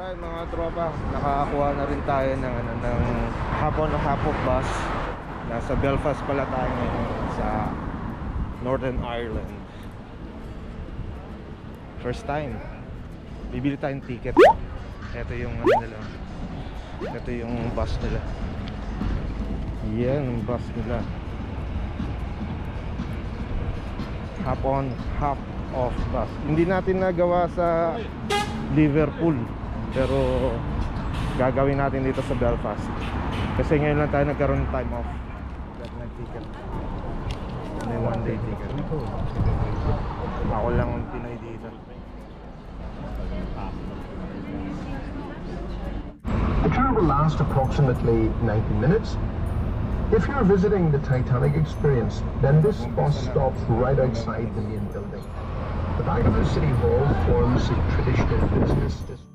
Alright mga tropa, nakakuha na rin tayo ng, ng hapon bus. Nasa Belfast pala tayo ngayon sa Northern Ireland. First time. Bibili tayong ticket. Ito yung ano nila. Ito yung bus nila. Yan yung bus nila. Hop on, hop off bus. Hindi natin nagawa sa Liverpool, pero gagawin natin dito sa Belfast kasi ngayon lang tayo nagkaroon ng time off. Nag-ticket. May one day ticket. Ako lang ang Pinoy dito. The tour will last approximately 90 minutes. If you're visiting the Titanic experience, then this bus stops right outside the main building. The back of the City Hall forms a traditional business district.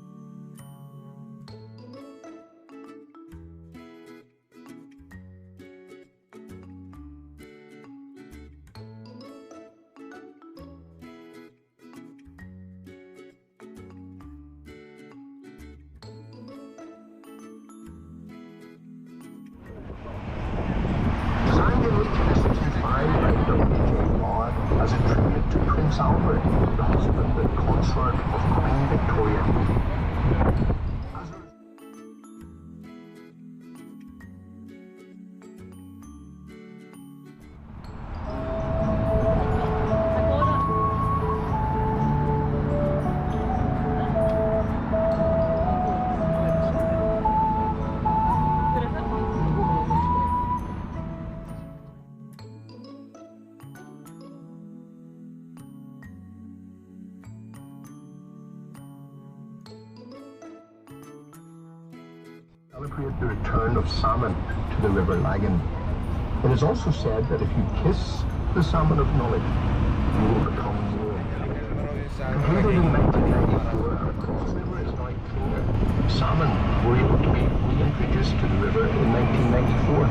As a tribute to Prince Albert, the husband and consort of Queen Victoria. Celebrate the return of salmon to the River Lagan. It is also said that if you kiss the salmon of knowledge, you will become more. Completed in 1994, and across the river is now cleaner. Salmon were able to be reintroduced to the river in 1994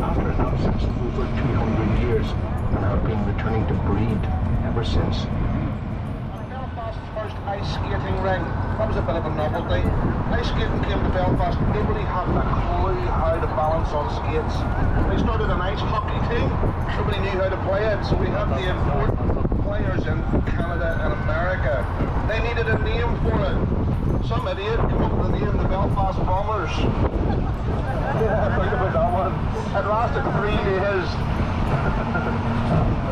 after an absence of over 200 years and have been returning to breed ever since. Belfast's first ice skating ring. That was a bit of a novelty. Ice skating came to Belfast, nobody had a clue how to balance on skates. They started an ice hockey team, nobody knew how to play it, so we had to import players in from Canada and America. They needed a name for it. Some idiot came up with the name the Belfast Bombers. Yeah, think about that one. It lasted 3 days.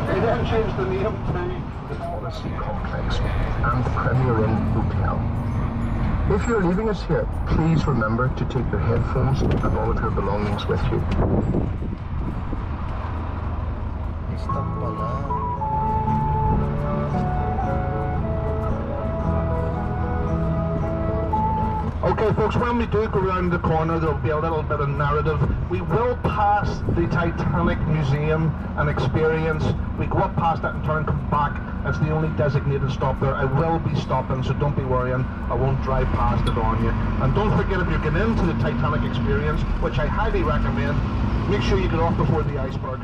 They then changed the name to the Policy Complex and the Premier Inn Hotel. If you're leaving us here, please remember to take your headphones and all of your belongings with you. Stop pala. Okay folks, when we do go around the corner there'll be a little bit of narrative. We will pass the Titanic Museum and experience. We go up past it and turn and come back. It's the only designated stop there. I will be stopping, so don't be worrying. I won't drive past it on you. And don't forget, if you're getting into the Titanic experience, which I highly recommend, make sure you get off before the iceberg.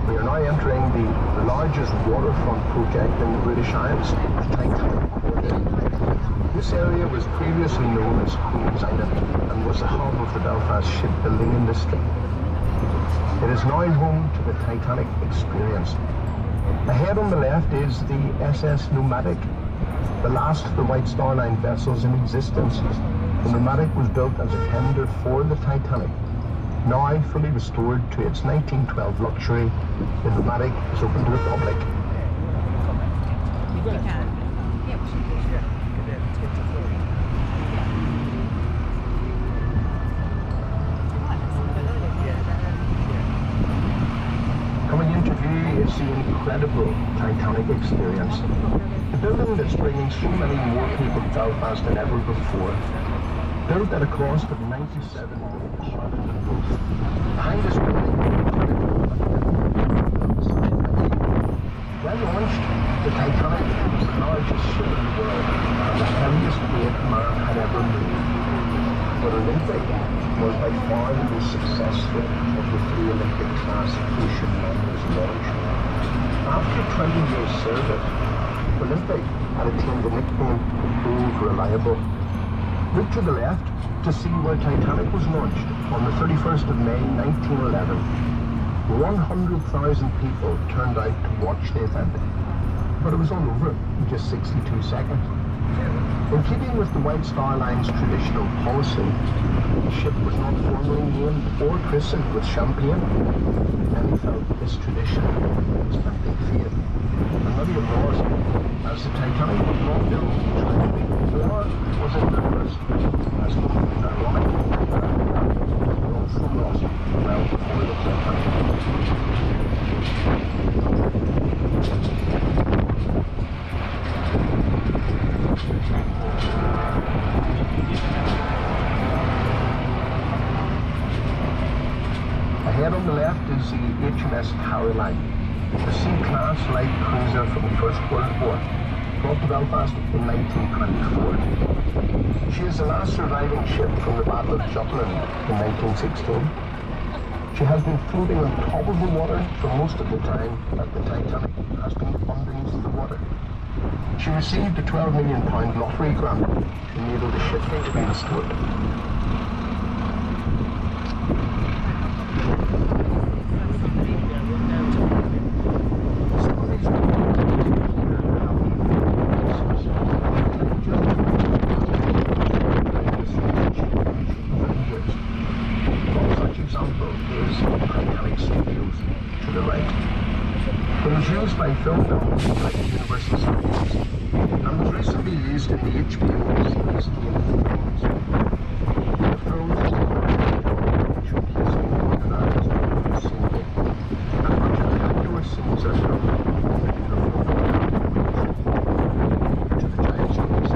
We are now entering the largest waterfront project in the British Isles, the Titanic Quarter. This area was previously known as Queen's Island and was the hub of the Belfast shipbuilding industry. It is now home to the Titanic experience. Ahead on the left is the SS Nomadic, the last of the White Star Line vessels in existence. The Nomadic was built as a tender for the Titanic. Now fully restored to its 1912 luxury, the Nomadic is open to the public. Coming into view is the incredible Titanic experience. The building that's bringing so many more people to Belfast than ever before. Built at a cost of 97 million pounds. Behind this building, when launched, the Titanic was the largest ship in the world and the heaviest weight man had ever moved. But Olympic was by far the most successful of the three Olympic class ocean liners launched. After 20 years service, Olympic had attained the nickname Old Reliable. Look to the left to see where Titanic was launched on the 31st of May 1911. 100,000 people turned out to watch the event, but it was all over in just 62 seconds. In keeping with the White Star Line's traditional policy, the ship was not formally named or christened with champagne. Many felt this tradition was tempting fate, and maybe it was, as the Titanic was not built tragedy, or was it purpose, as ironically, were also lost well before the Titanic. Ahead on the left is the HMS Caroline, a C-class light cruiser from the First World War, brought to Belfast in 1924. She is the last surviving ship from the Battle of Jutland in 1916. She has been floating on top of the water for most of the time that the Titanic has been underneath the water. She received a £12 million lottery grant to enable the ship to be restored. By film companies like Universal Studios, and was recently used in the HBO series Game of Thrones. The Thrones is showcasing organized scenery, and much of the outdoor scenes are filmed in the beautiful to the giant screens.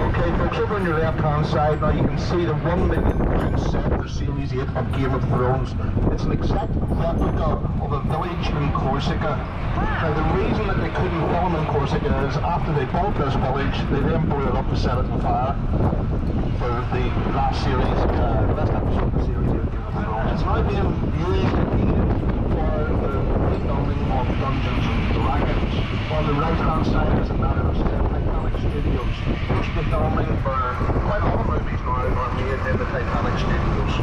Okay, folks, over on your left-hand side now you can see the £1 million set for Series 8 of Game of Thrones. It's an exact replica of a village in Corsica. Now the reason that they couldn't film in Corsica is after they built this village, they then blew it up to set it on fire for the last series, the last episode of the series of Game of Thrones. It's now being used again for the refilming of Dungeons and Dragons. On the right-hand side is a matter of Titanic Studios. Used to be filming for quite a lot of movies now are made in the Titanic Studios.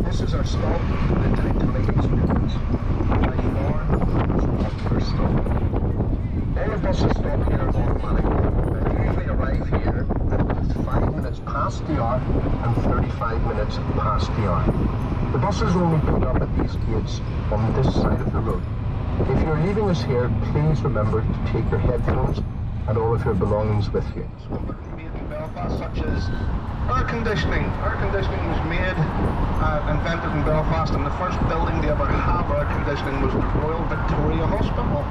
This is our stop for the Titanic Studios. By far, it's the first stop. All the buses stop here automatically. They usually arrive here at 5 minutes past the hour and 35 minutes past the hour. The buses only pull up at these gates on this side of the road. If you're leaving us here, please remember to take your headphones and all of your belongings with you. Made in Belfast, such as air conditioning. Air conditioning was made, invented in Belfast, and the first building to ever have air conditioning was the Royal Victoria Hospital.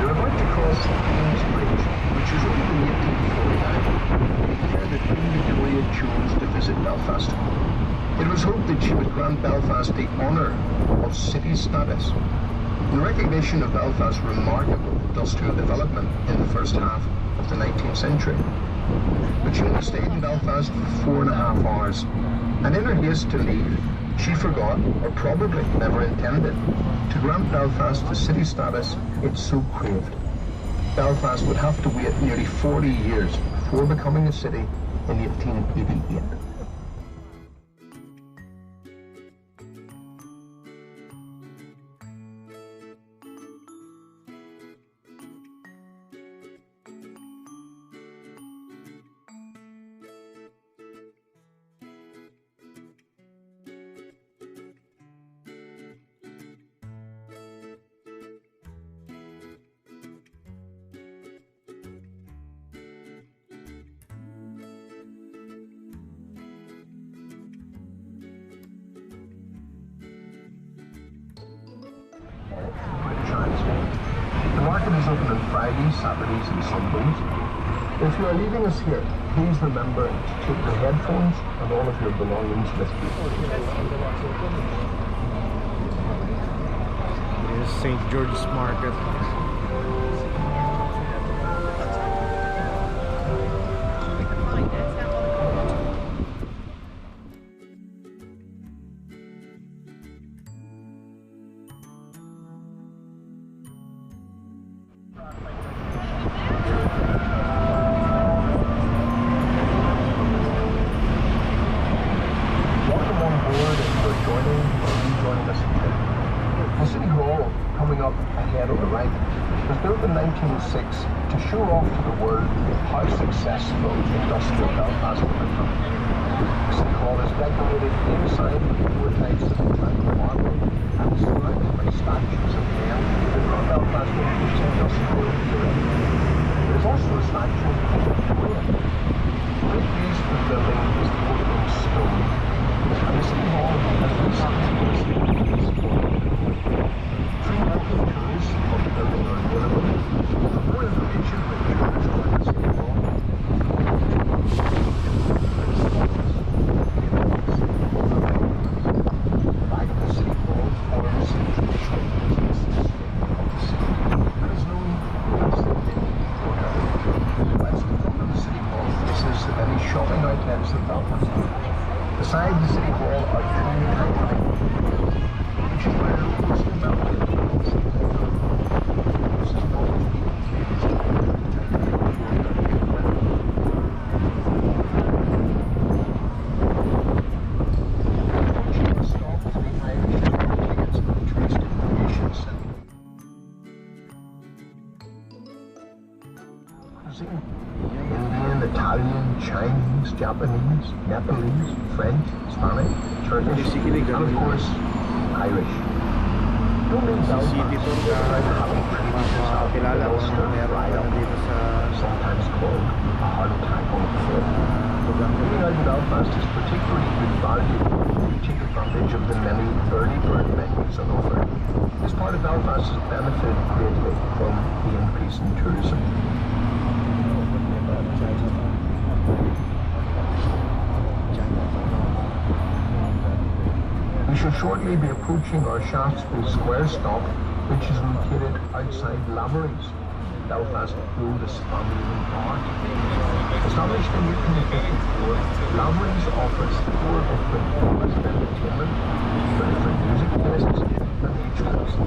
You're about to cross the Queen's Bridge, which is opened in 1849. The Queen Victoria chose to visit Belfast. It was hoped that she would grant Belfast the honour of city status in recognition of Belfast's remarkable industrial development in the first half of the 19th century. But she only stayed in Belfast for 4.5 hours, and in her haste to leave, she forgot, or probably never intended, to grant Belfast the city status it so craved. Belfast would have to wait nearly 40 years before becoming a city in 1888. The market is open on Fridays, Saturdays and Sundays. If you are leaving us here, please remember to take your headphones and all of your belongings with you. Here's St. George's Market. Welcome on board if you're joining or rejoining us here. The City Hall, coming up ahead on the right, was built in 1906 to show off to the world how successful industrial Belfast had become. The City Hall is decorated inside with 4 types of Italian marble and surrounded by statues of men who brought Belfast into its industrial era. There is also a statue of Kuya. The great base of the building is the opening stone, and the City Hall has recently been free walking tours of the building are available. For more information, please join the City Hall. The back of the City Hall forms the traditional business district of the city and is known as the Mini Quarter. Whilst the front of the City Hall faces the many shopping outlets of Belfast, beside the City Hall are 2 iconic buildings, which is where most of Belfast buildings are. This is one of the stop to the Irish tickets and tourist information center. Indian, Italian, Chinese, Japanese, Nepalese, French, Spanish, Turkish, and of course, Irish. Don't make Belfast without having treated yourself to an Ulster fried onion, sometimes called a hardtack on the foot. Living out in Belfast is particularly good value if you take advantage of the many early bird menus on offer. This part of Belfast has benefited greatly from the increase in tourism. We shall shortly be approaching our Shaftesbury Square stop, which is located outside Lavery's, Belfast's oldest family-owned bar. Established in 1854, Lavery's offers 4 different forms of entertainment for different music tastes and age groups.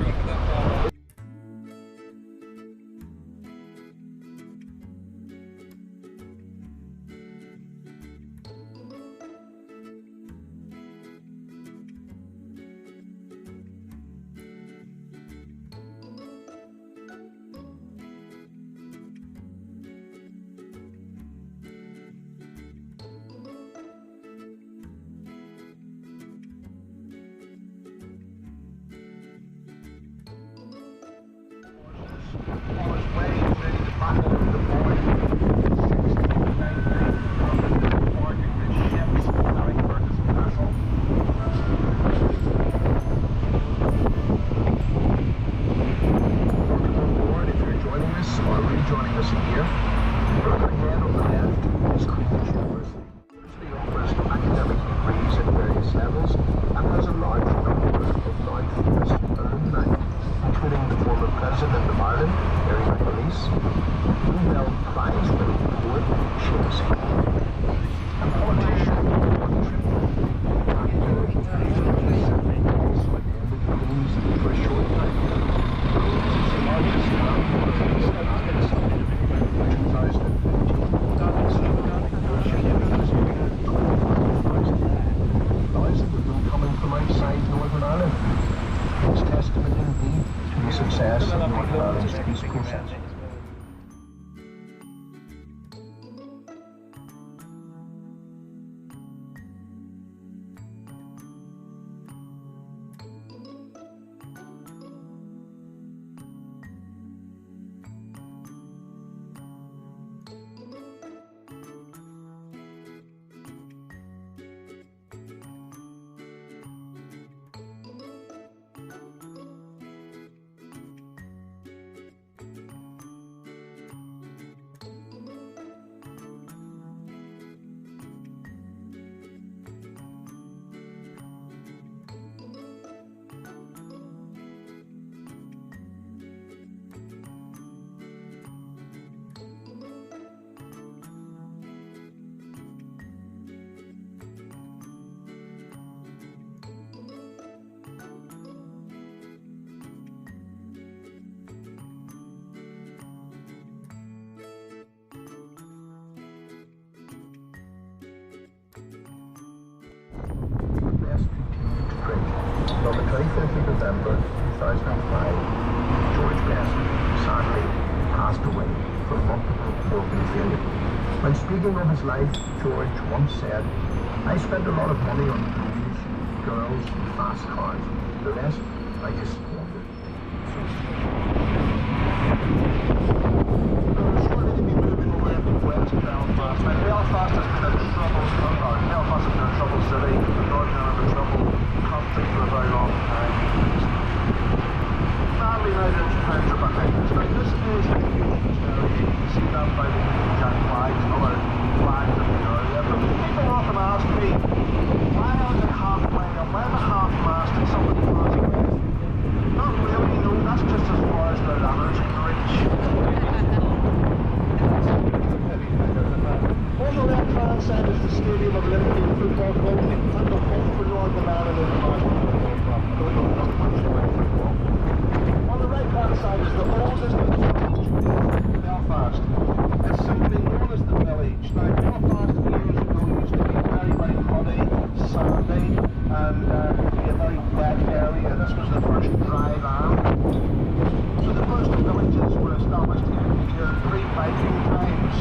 On the 25th of November 2005, George Best sadly passed away from multiple organ failure. When speaking of his life, George once said, "I spent a lot of money on booze, girls, and fast cars. The rest I just squandered." Shortly to be moving away from West Belfast. Now, Belfast has been in trouble, Belfast has been a troubled city, Northern Ireland a troubled country for a very long time. Sadly, now those times are behind us. Now, this is a huge area. You can see that by the Union Jack flags and other flags in the area. But people often ask me, why are they half mile? Why the half mast and somebody passed away? Not really, no, that's just as far as the ladders can reach. On the left-hand side is the stadium of Liverpool Football Club and the home for Northern Ireland International Football Club. Don't know much about football. On the right-hand side is the oldest village in Belfast. It's simply known as the village. Now, Belfast years ago used to be very, very muddy, sandy, and be a very wet area. This was the first dry land. So the first villages were established here pre-Viking times.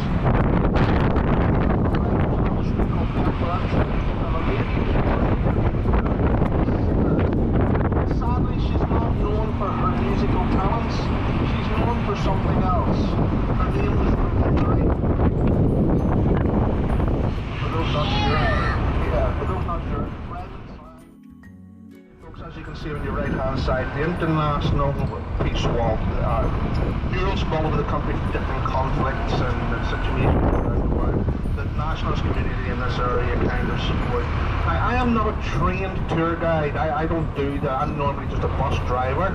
Sadly, she's not known for her musical talents. She's known for something else. Her name was Rosemary. For those not sure, folks, as you can see on your right-hand side, the international peace wall. Murals from all over the country for different conflicts and situations around the world. The nationalist community in this area kind of support. I am not a trained tour guide. I don't do that. I'm normally just a bus driver.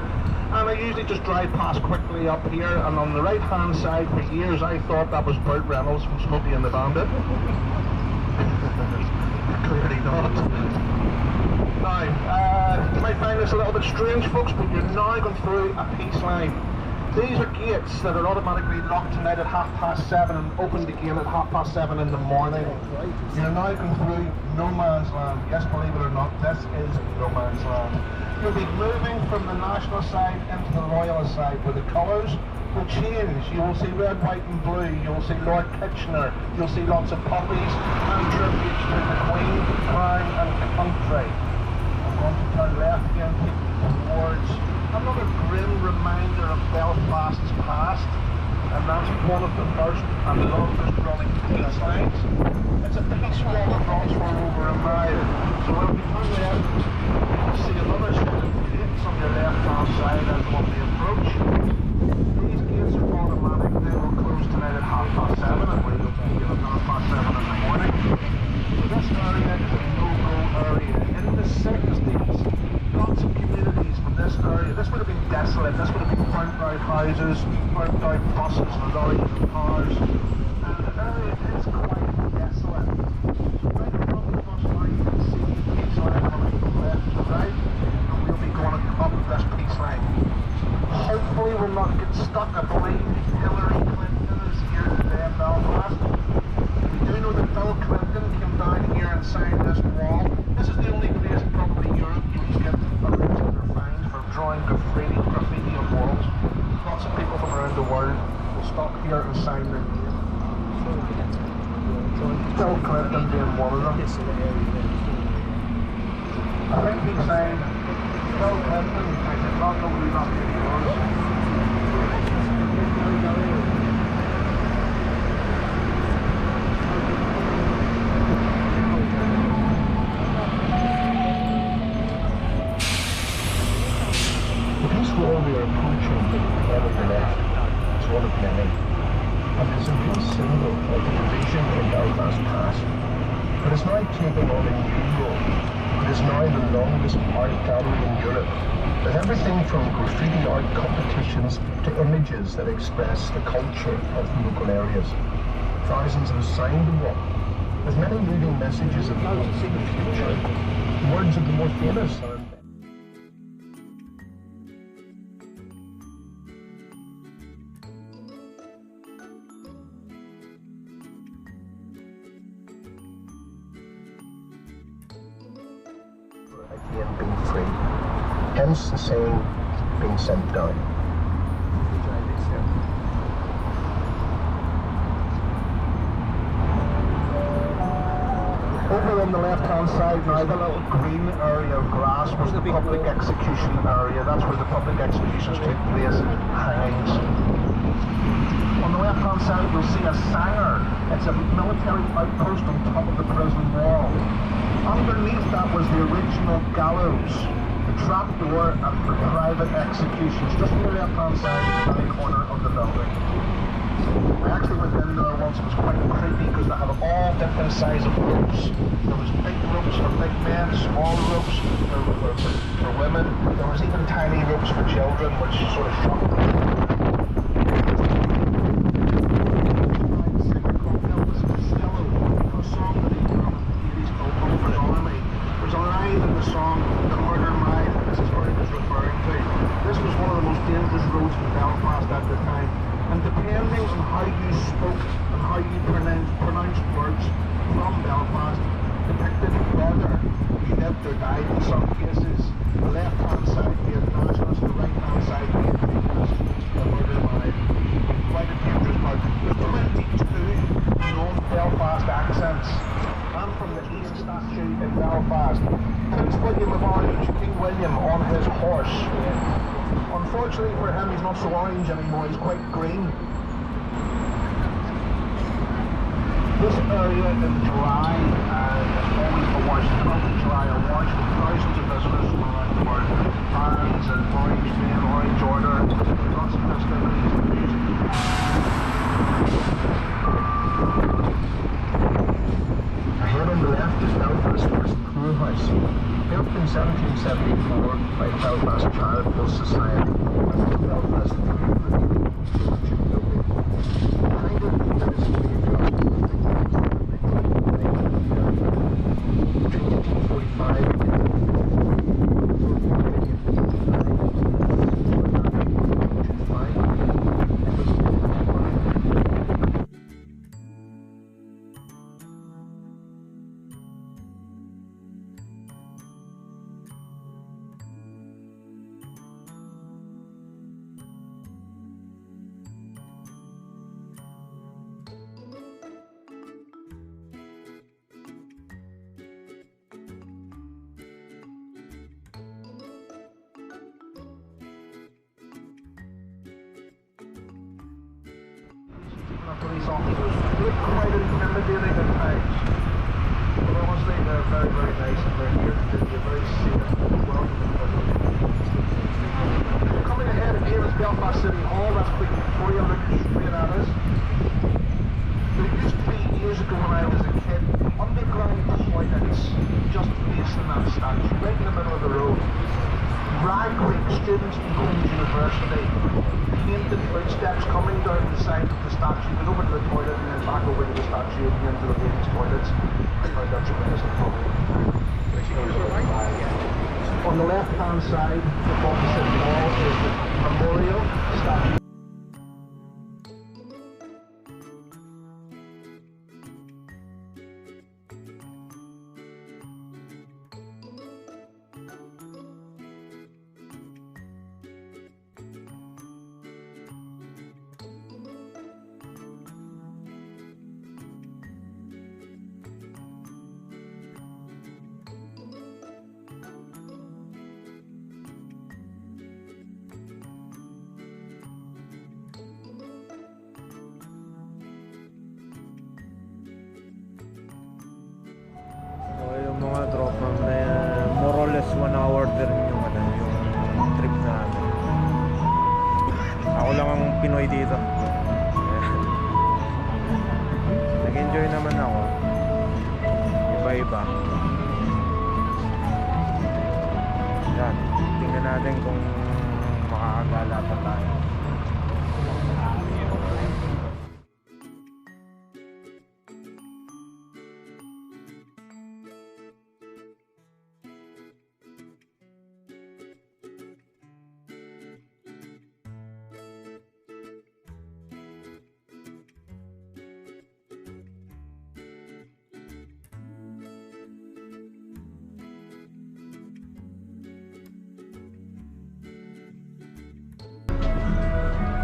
And I usually just drive past quickly up here, and on the right hand side for years I thought that was Burt Reynolds from Smokey and the Bandit. Clearly not. Now, you might find this a little bit strange, folks, but you're now going through a peace line. These are gates that are automatically locked tonight at 7:30 and opened again at 7:30 in the morning. You're now going through no man's land. Yes, believe it or not, this is no man's land. You'll be moving from the national side into the royalist side where the colours will change. You will see red, white and blue. You will see Lord Kitchener. You'll see lots of poppies and tributes to the Queen, Crown and country. I'm going to turn left again, keep towards another grim reminder of Belfast's past, and that's one of the first and longest running peace lines. It's a peace wall that runs for over a mile. So when we turn left, you'll see another set of gates on your left-hand side as when we approach. These gates are automatic. They will close tonight at 7:30 and we'll open again at 7:30 in the morning. So this area is a no-go area. In the 60s, lots of communities from this area. This would have been desolate. This would have been burnt out houses, burnt out buses, lorries and cars. And the area is quite desolate. So right along the bus line you can see the peace line coming from left to right. And we'll be going up this peace line. Hopefully we'll not get stuck. I believe Hillary Clinton is here today in Belfast. We do know that Bill Clinton came down here and signed this wall. This is the only place probably in Europe you can get arrested or fined for drawing graffiti on walls. Lots of people from around the world will stop here and sign their name. Bill Clinton being one of them. I think he signed Bill Clinton. I did not know who that was. Wall we are approaching head of the left is one of many, and it's a real symbol of the division in Belfast past. But it's now taking on a new role. It is now the longest art gallery in Europe, with everything from graffiti art competitions to images that express the culture of the local areas. Thousands have signed the wall, with many leaving messages of hope for the future. The words of the more famous are again being free. hence the saying, being sent down. Over on the left-hand side now, the little green area of grass was the public execution area. That's where the public executions took place, hangings. On the left-hand side, you'll see a sanger. It's a military outpost on top of the prison wall. Underneath that was the original gallows, the trapdoor, and for private executions, just on the left-hand side, in the corner of the building. I actually went in there once. It was quite creepy because they had all different sizes of ropes. There was big ropes for big men, small ropes for women. There was even tiny ropes for children, which sort of shocked me. This was one of the most dangerous roads in Belfast at the time, and depending on how you spoke and how you pronounced words from Belfast, depicted whether you lived or died in some cases. The left-hand side being nationalist, the right-hand side being unionist, the murder line. Quite a dangerous part. There's 22 known Belfast accents. I'm from the East Statue in Belfast. Prince William of Orange, King William on his horse. Unfortunately for him, he's not so orange anymore, he's quite green. This area is dry and it's always a wash. The 12th of July are washed with thousands of visitors from around the world. Bands and Orange Men, Orange Order, lots of festivities and music. Ahead on the left is Belfast First Poor House, built in 1774 by Belfast Charitable Society and Belfast Church Building. Behind it is the police officers look quite intimidating at times, but honestly they're very, very nice and they're here to give you a very safe, welcoming public. Coming ahead again is Belfast City Hall. That's Queen Victoria looking straight at us. There used to be, years ago when I was a kid, underground toilets just facing that statue, right in the middle of the road. Ragweed students from Queen's University painted footsteps coming down the side of the statue, went over to the toilet and then back over to the statue and into the ladies' toilets. I found that tremendously funny. On the left hand side, above the city wall, is the memorial statue. Mga tropa, more or less 1 hour din yung trip namin. Ako lang ang Pinoy dito. Nag-enjoy naman ako. Iba-iba. Yan, tingnan natin kung makakagala pa tayo.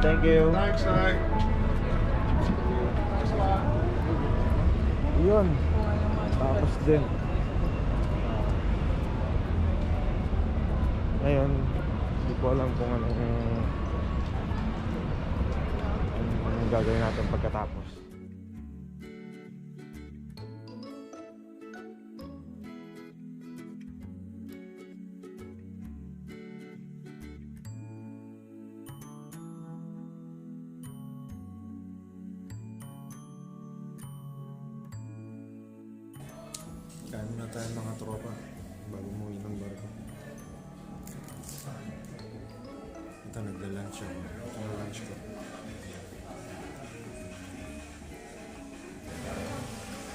Thank you. Thanks, Sai. Yun. Tapos din. Ngayon, hindi ko alam kung anong gagawin natin pagkatapos. Kain muna tayo mga tropa bago umuwi ng barko. Ito nagla-lunch ako. Ito ang lunch ko.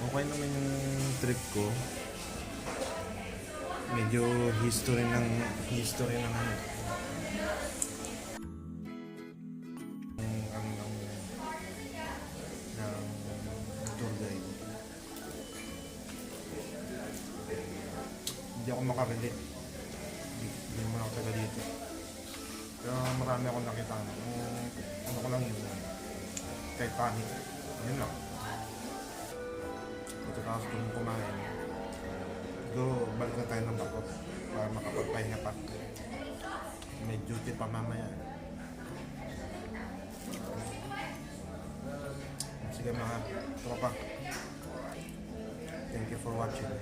Okay naman yung trip ko. Medyo history ng tour guide. Hindi ako makarelate. Hindi mo ako taga dito. Pero marami akong nakita. Ano ko lang yun. Titanic. Yun lang. Pagkatapos kung kumain, siguro balik na tayo ng bako para makapagpahinga pa. May duty pa mamaya. Sige mga tropa. Thank you for watching.